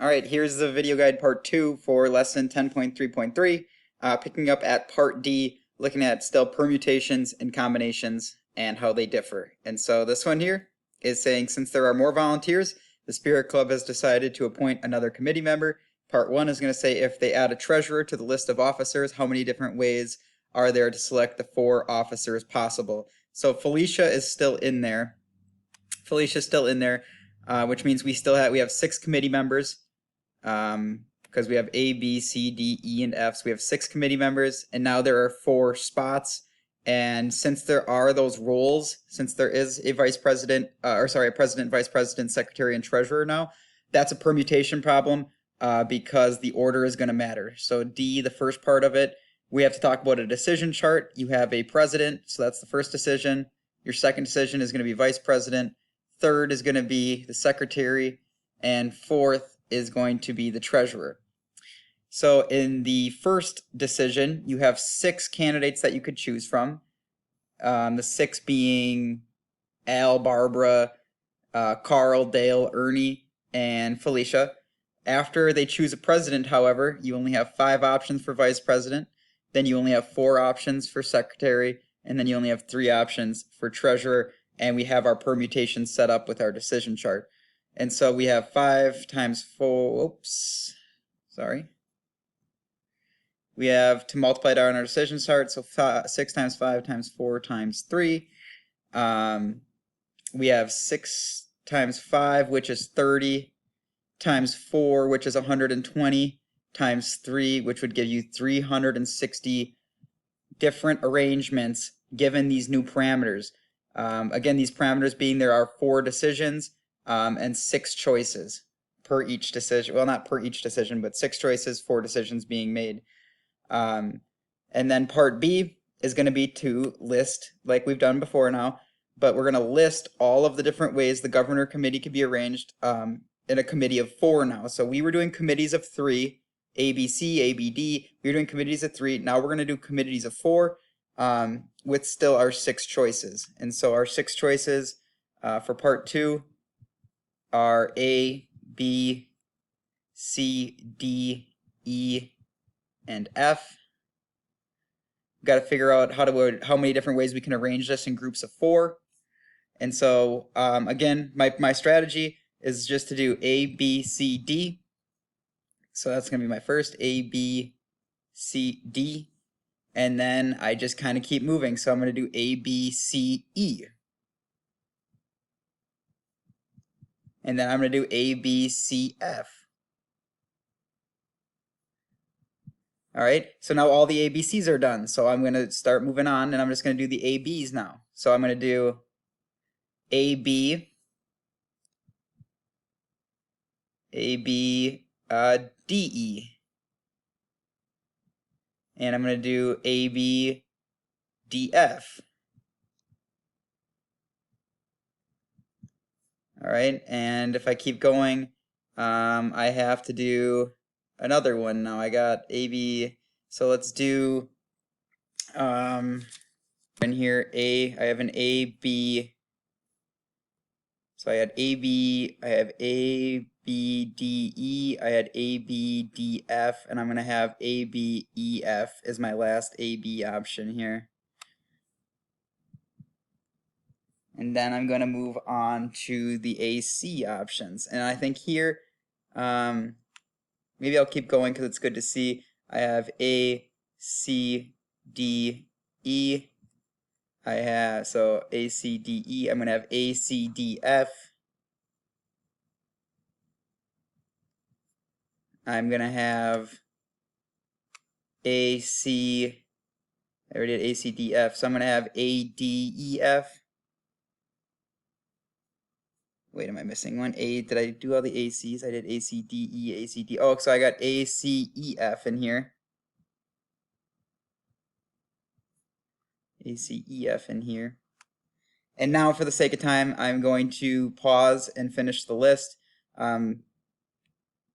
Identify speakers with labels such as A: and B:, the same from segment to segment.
A: Alright, here's the video guide part 2 for lesson 10.3.3, picking up at part D, looking at still permutations and combinations and how they differ. And so this one here is saying since there are more volunteers, the Spirit Club has decided to appoint another committee member. Part 1 is going to say if they add a treasurer to the list of officers, how many different ways are there to select the 4 officers possible. So Felicia is still in there. Felicia's still in there, which means we have 6 committee members. Because we have A, B, C, D, E, and F. So we have 6 committee members, and now there are 4 spots. And since there are those roles, since there is a vice president, a president, vice president, secretary, and treasurer now, that's a permutation problem because the order is going to matter. So D, the first part of it, we have to talk about a decision chart. You have a president, so that's the first decision. Your second decision is going to be vice president. Third is going to be the secretary. And fourth is going to be the treasurer. So in the first decision, you have 6 candidates that you could choose from. The 6 being Al, Barbara, Carl, Dale, Ernie, and Felicia. After they choose a president, however, you only have 5 options for vice president. Then you only have 4 options for secretary. And then you only have 3 options for treasurer. And we have our permutations set up with our decision chart. And so we have 5 times 4, we have to multiply it out on our decision chart, so 6 times 5 times 4 times 3. We have 6 times 5, which is 30, times 4, which is 120, times 3, which would give you 360 different arrangements given these new parameters. Again, these parameters being there are 4 decisions, and 6 choices per each decision. Well, not per each decision, but 6 choices, 4 decisions being made. And then part B is going to be to list, like we've done before now, but we're going to list all of the different ways the governor committee could be arranged in a committee of 4 now. So we were doing committees of 3, A, B, C, A, B, D. We were doing committees of 3. Now we're going to do committees of 4 with still our 6 choices. And so our 6 choices for part 2 are A, B, C, D, E, and F. We've got to figure out how many different ways we can arrange this in groups of 4. And so again, my strategy is just to do A, B, C, D. So that's going to be my first A, B, C, D. And then I just kind of keep moving. So I'm going to do A, B, C, E. And then I'm going to do A, B, C, F. All right, so now all the ABCs are done. So I'm going to start moving on, and I'm just going to do the ABs now. So I'm going to do AB, DE. And I'm going to do AB, DF. All right, and if I keep going, I have to do another one now. I got AB, so let's do in here I have an AB, so I had AB, I have A, B, D, E, I had A, B, D, F, and I'm going to have A, B, E, F as my last AB option here. And then I'm going to move on to the AC options. And I think here, maybe I'll keep going because it's good to see. I have A, C, D, E. I have, so A, C, D, E. I'm going to have A, C, D, F. I'm going to have A, C, I already had A, C, D, F. So I'm going to have A, D, E, F. Wait, am I missing one? Did I do all the ACs? I did A, C, D, E, A, C, D. Oh, so I got A, C, E, F in here. A, C, E, F in here. And now, for the sake of time, I'm going to pause and finish the list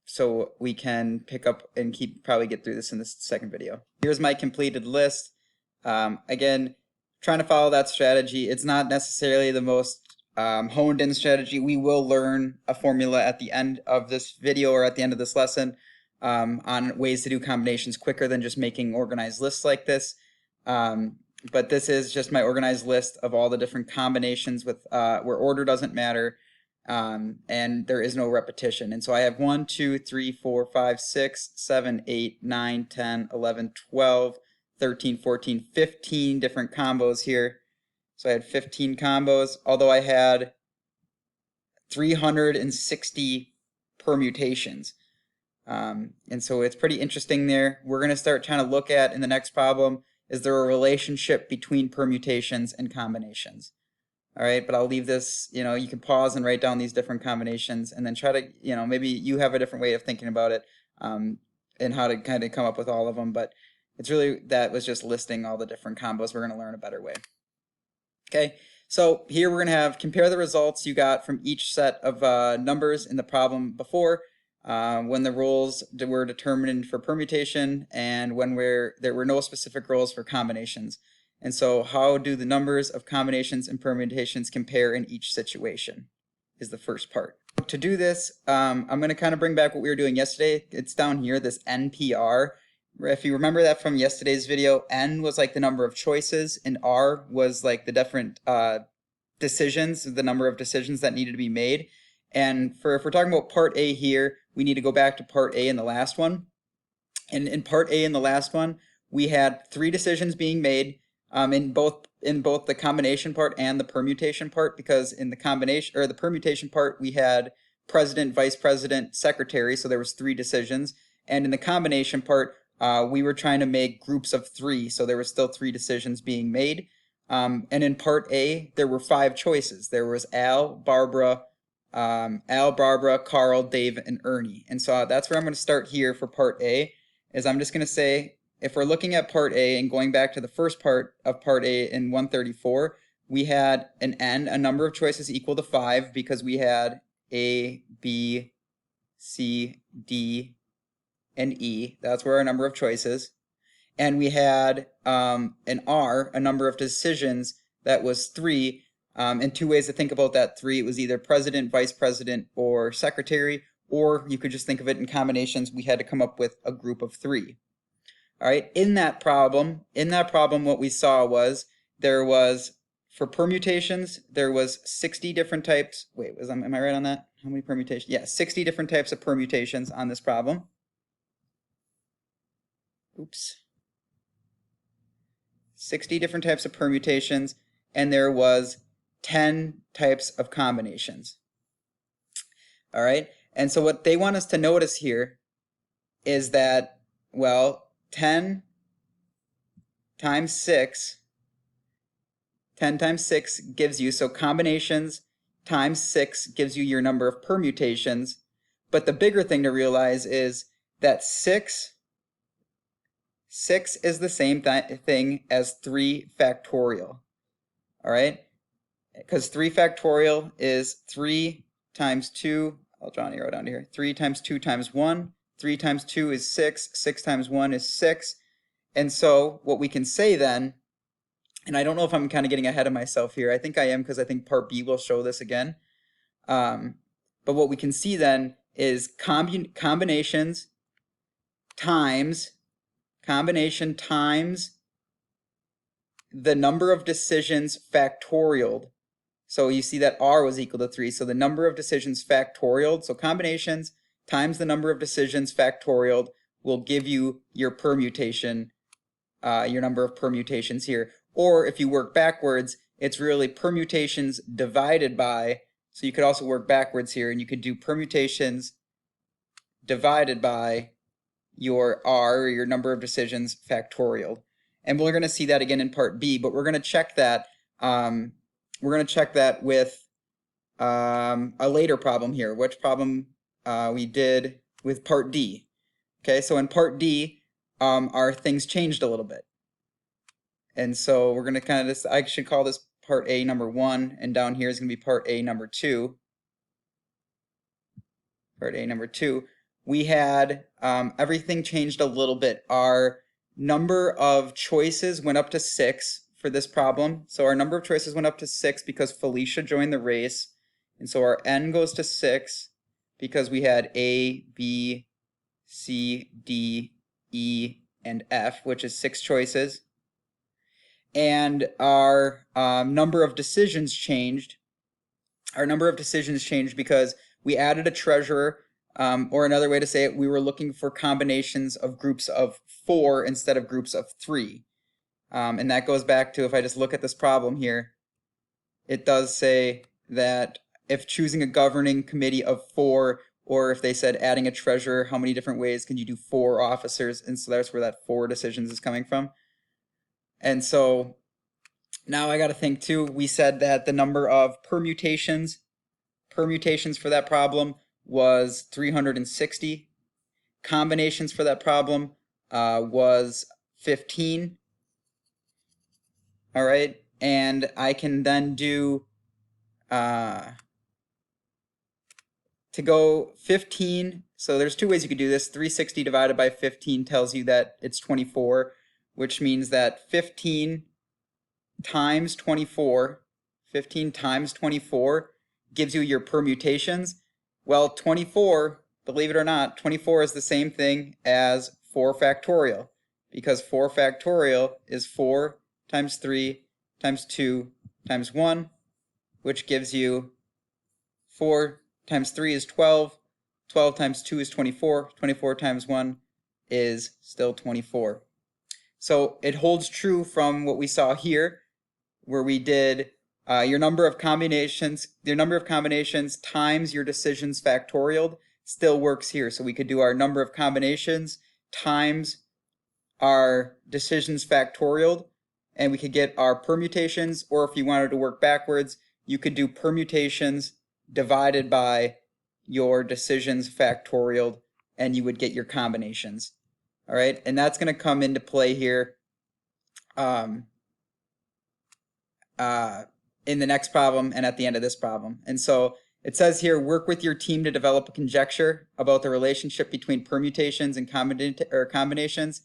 A: so we can pick up and probably get through this in the second video. Here's my completed list. Again, trying to follow that strategy. It's not necessarily the most honed in strategy, we will learn a formula at the end of this video or at the end of this lesson on ways to do combinations quicker than just making organized lists like this. But this is just my organized list of all the different combinations with where order doesn't matter, and there is no repetition. And so I have 1, 2, 3, 4, 5, 6, 7, 8, 9, 10, 11, 12, 13, 14, 15 different combos here. So I had 15 combos, although I had 360 permutations. And so it's pretty interesting there. We're going to start trying to look at in the next problem, is there a relationship between permutations and combinations? All right, but I'll leave this, you can pause and write down these different combinations and then try to, maybe you have a different way of thinking about it and how to kind of come up with all of them. But it's really, that was just listing all the different combos. We're going to learn a better way. Okay, so here we're going to have compare the results you got from each set of numbers in the problem before when the rules were determined for permutation and when there were no specific rules for combinations. And so how do the numbers of combinations and permutations compare in each situation is the first part. To do this, I'm going to kind of bring back what we were doing yesterday. It's down here, this NPR. If you remember that from yesterday's video, N was like the number of choices and R was like the different decisions, the number of decisions that needed to be made. And if we're talking about part A here, we need to go back to part A in the last one. And in part A in the last one, we had 3 decisions being made in both the combination part and the permutation part, because in the combination or the permutation part we had president, vice president, secretary, so there was 3 decisions, and in the combination part we were trying to make groups of 3, so there were still 3 decisions being made. And in part A there were 5 choices. There was Al, Barbara, Carl, Dave, and Ernie. And so that's where I'm going to start here for part A, is I'm just going to say, if we're looking at part A and going back to the first part of part A in 134, we had an N, a number of choices equal to 5, because we had A, B, C, D, and E. That's where our number of choices. And we had an R, a number of decisions, that was 3. And 2 ways to think about that 3. It was either president, vice president, or secretary, or you could just think of it in combinations. We had to come up with a group of 3. All right, in that problem, what we saw was there was, for permutations, there was 60 different types. Wait, am I right on that? How many permutations? Yeah, 60 different types of permutations on this problem. Oops. 60 different types of permutations, and there was 10 types of combinations. All right, and so what they want us to notice here is that, well, 10 times 6 gives you, so combinations times 6 gives you your number of permutations. But the bigger thing to realize is that 6 is the same thing as 3 factorial. All right, because 3 factorial is 3 times 2, I'll draw an arrow down here, 3 times 2 times 1, 3 times 2 is 6, 6 times 1 is 6. And so what we can say then, and I don't know if I'm kind of getting ahead of myself here, I think I am, because I think part B will show this again. But what we can see then is combinations times the number of decisions factorialed. So you see that R was equal to 3, so the number of decisions factorialed, so combinations times the number of decisions factorialed will give you your permutation, your number of permutations here. Or if you work backwards, it's really permutations divided by, so you could also work backwards here, and you could do permutations divided by your R, or your number of decisions factorialed. And we're going to see that again in part B, but we're going to check that. With a later problem here, which problem we did with part D. Okay, so in part D, our things changed a little bit. And so we're going to kind of, I should call this part A number 1, and down here is going to be part A number 2. Part A number 2. We had, everything changed a little bit. Our number of choices went up to 6 for this problem. So our number of choices went up to 6 because Felicia joined the race. And so our n goes to 6 because we had A, B, C, D, E, and F, which is 6 choices. And our number of decisions changed. Our number of decisions changed because we added a treasurer, or another way to say it, we were looking for combinations of groups of 4 instead of groups of 3. And that goes back to, if I just look at this problem here, it does say that if choosing a governing committee of 4, or if they said adding a treasurer, how many different ways can you do 4 officers? And so that's where that 4 decisions is coming from. And so now I got to think too, we said that the number of permutations for that problem was 360. Combinations for that problem was 15. All right, and I can then do, to go 15, so there's 2 ways you could do this. 360 divided by 15 tells you that it's 24, which means that 15 times 24 gives you your permutations. Well, 24, believe it or not, 24 is the same thing as 4 factorial, because 4 factorial is 4 times 3 times 2 times 1, which gives you 4 times 3 is 12, 12 times 2 is 24, 24 times 1 is still 24. So it holds true from what we saw here, where we did your number of combinations times your decisions factorial still works here. So we could do our number of combinations times our decisions factorial, and we could get our permutations, or if you wanted to work backwards, you could do permutations divided by your decisions factorial, and you would get your combinations. All right, and that's going to come into play here in the next problem and at the end of this problem. And so it says here, work with your team to develop a conjecture about the relationship between permutations and combinations.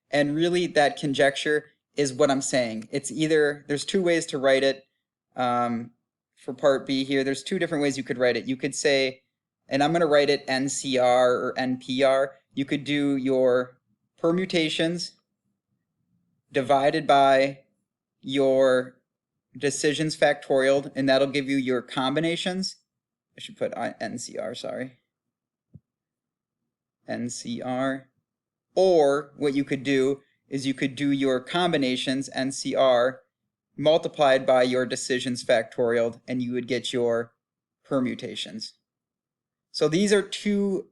A: And really that conjecture is what I'm saying. It's either, there's 2 ways to write it for part B here. There's 2 different ways you could write it. You could say, and I'm going to write it NCR or NPR. You could do your permutations divided by your decisions factorial, and that'll give you your combinations. I should put NCR, sorry. NCR. Or what you could do is you could do your combinations, NCR, multiplied by your decisions factorial, and you would get your permutations. So these are 2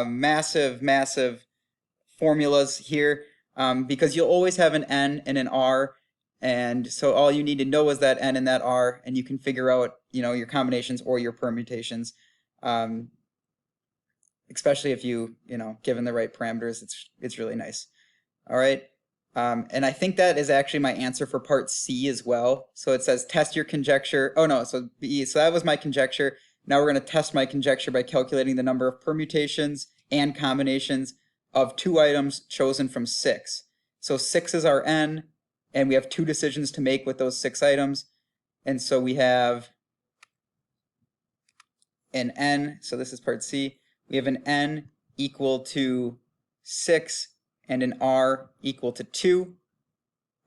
A: massive formulas here, because you'll always have an N and an R, and so all you need to know is that N and that R, and you can figure out, your combinations or your permutations, especially if given the right parameters. It's really nice. All right, and I think that is actually my answer for part C as well. So it says test your conjecture. Oh no, so that was my conjecture. Now we're going to test my conjecture by calculating the number of permutations and combinations of 2 items chosen from 6. So 6 is our N, and we have 2 decisions to make with those 6 items. And so we have an N, so this is part C. We have an N equal to 6 and an R equal to 2.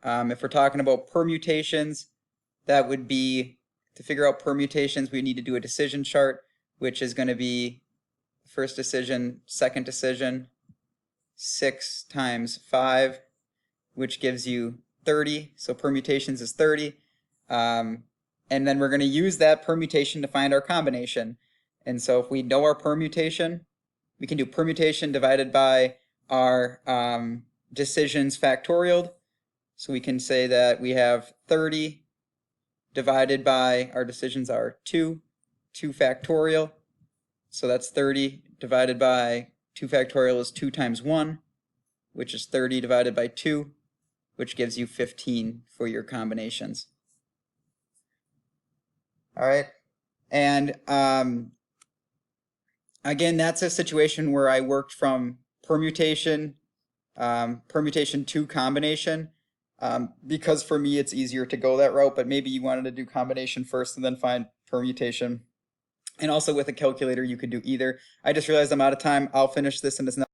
A: If we're talking about permutations, that would be, to figure out permutations, we need to do a decision chart, which is going to be first decision, second decision, 6 times 5, which gives you 30. So permutations is 30. And then we're going to use that permutation to find our combination. And so if we know our permutation, we can do permutation divided by our decisions factorial. So we can say that we have 30 divided by, our decisions are 2 factorial. So that's 30 divided by 2 factorial is 2 times 1, which is 30 divided by 2, which gives you 15 for your combinations. All right, and again, that's a situation where I worked from permutation to combination. because for me it's easier to go that route, but maybe you wanted to do combination first and then find permutation. And also with a calculator, you could do either. I just realized I'm out of time. I'll finish this in this next